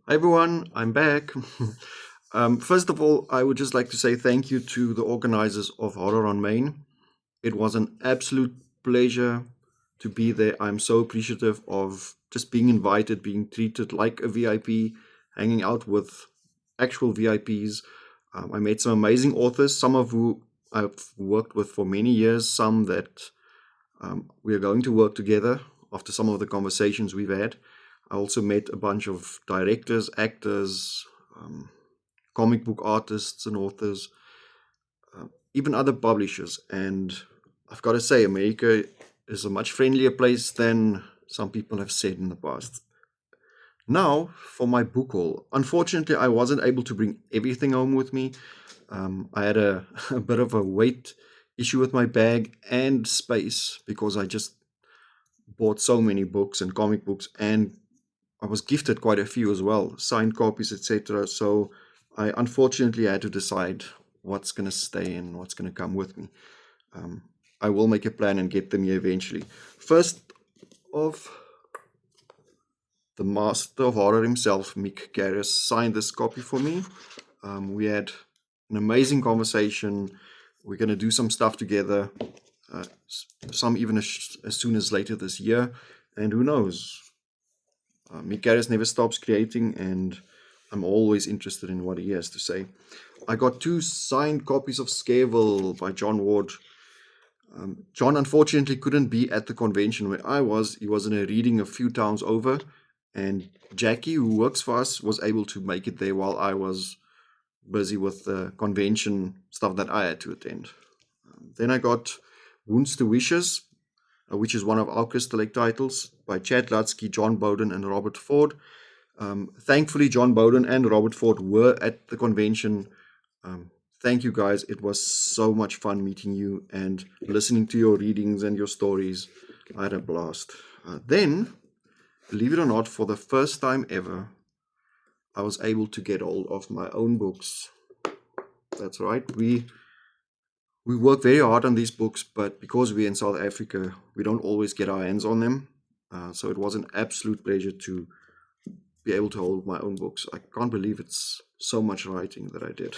Hi everyone, I'm back. First of all, I would just like to say thank you to the organizers of Horror on Main. It was an absolute pleasure to be there. I'm so appreciative of just being invited, being treated like a VIP, hanging out with actual VIPs. I met some amazing authors, some of who I've worked with for many years, some that we are going to work together after some of the conversations we've had. I also met a bunch of directors, actors, um, comic book artists, and authors, even other publishers. And I've got to say, America is a much friendlier place than some people have said in the past. Now, for my book haul. Unfortunately, I wasn't able to bring everything home with me. I had a bit of a weight issue with my bag and space because I just bought so many books and comic books, and I was gifted quite a few as well, signed copies, etc. So I unfortunately had to decide what's going to stay and what's going to come with me. Um, I will make a plan and get them here eventually. First off, the master of horror himself, Mick Garris, signed this copy for me. We had an amazing conversation. We're going to do some stuff together, some even as soon as later this year. And who knows? Mick Garris never stops creating, and I'm always interested in what he has to say. I got two signed copies of Scareville by John Ward. John unfortunately couldn't be at the convention where I was. He was in a reading a few towns over, and Jackie, who works for us, was able to make it there while I was busy with the convention stuff that I had to attend. Then I got Wounds to Wishes, which is one of our Crystal Lake titles by Chad Lutsky, John Bowden, and Robert Ford. Thankfully, John Bowden and Robert Ford were at the convention. Thank you guys. It was so much fun meeting you and listening to your readings and your stories. I had a blast. Then, believe it or not, for the first time ever, I was able to get hold of my own books. That's right. We work very hard on these books, but because we're in South Africa, we don't always get our hands on them. So it was an absolute pleasure to be able to hold my own books. I can't believe it's so much writing that I did.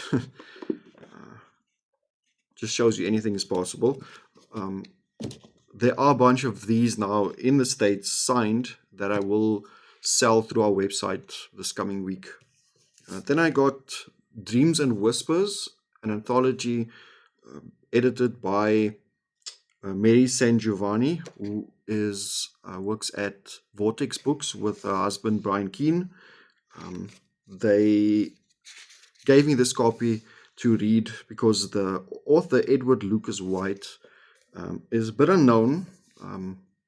Just shows you anything is possible. Um, there are a bunch of these now in the States signed that I will sell through our website this coming week. Then I got Dreams and Whispers, an anthology edited by Mary San Giovanni, who is works at Vortex Books with her husband Brian Keane. They gave me this copy to read because the author Edward Lucas White is a bit unknown,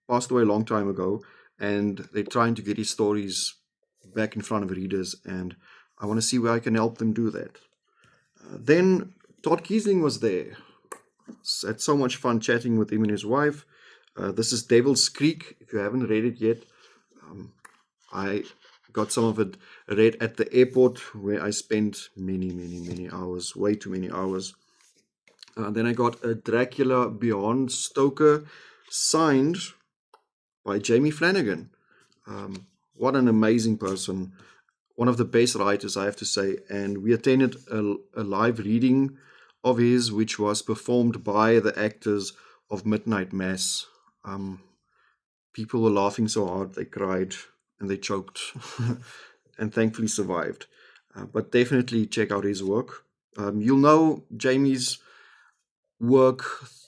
passed away a long time ago, and they're trying to get his stories back in front of readers, and I want to see where I can help them do that. Then Todd Kiesling was there. Had so much fun chatting with him and his wife. This is Devil's Creek. If you haven't read it yet, I got some of it read at the airport where I spent many hours, way too many hours. Then I got a Dracula Beyond Stoker signed by Jamie Flanagan. What an amazing person. One of the best writers, I have to say. And we attended a live reading of his, which was performed by the actors of Midnight Mass. People were laughing so hard they cried and they choked and thankfully survived. But definitely check out his work. You'll know Jamie's work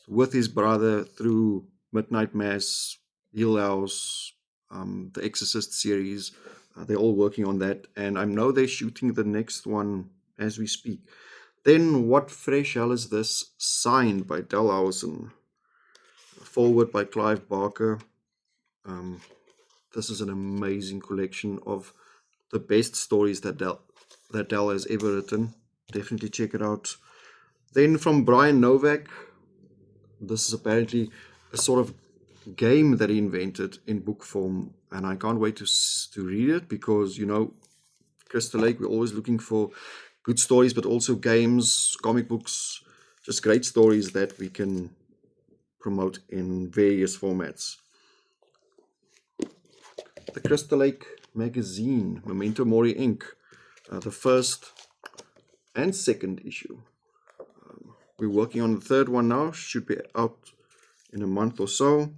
with his brother through Midnight Mass, Hill House, the Exorcist series. They're all working on that, and I know they're shooting the next one as we speak. Then, What Fresh Hell Is This? Signed by Del Howson, forward by Clive Barker. This is an amazing collection of the best stories that Del has ever written. Definitely check it out. Then from Brian Novak, this is apparently a sort of game that he invented in book form, and I can't wait to read it because Crystal Lake, we're always looking for good stories, but also games, comic books, just great stories that we can promote in various formats. The Crystal Lake magazine, Memento Mori Inc., the first and second issue. We're working on the third one now, should be out in a month or so.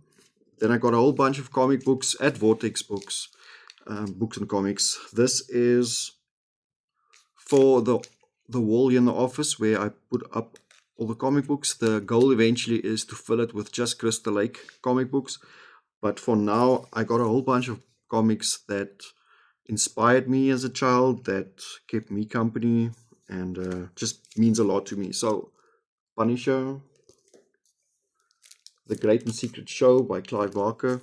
Then I got a whole bunch of comic books at Vortex Books, Books and Comics. This is for the wall in the office where I put up all the comic books. The goal eventually is to fill it with just Crystal Lake comic books. But for now, I got a whole bunch of comics that inspired me as a child, that kept me company, and just means a lot to me. So, Punisher, The Great and Secret Show by Clive Barker,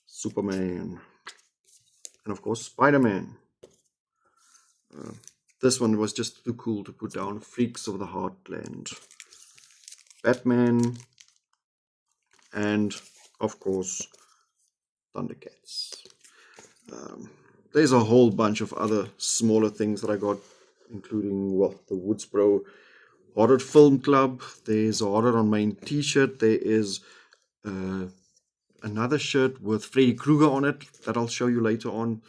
Superman, and of course Spider-Man. This one was just too cool to put down. Freaks of the Heartland, Batman, and of course Thundercats. There's a whole bunch of other smaller things that I got, including, well, the Woodsboro Horror Film Club. There's a Horror on Main t-shirt. There is another shirt with Freddy Krueger on it that I'll show you later on.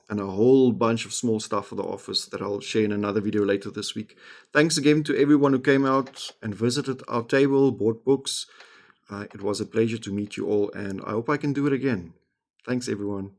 And a whole bunch of small stuff for the office that I'll share in another video later this week. Thanks again to everyone who came out and visited our table, bought books. It was a pleasure to meet you all, and I hope I can do it again. Thanks, everyone.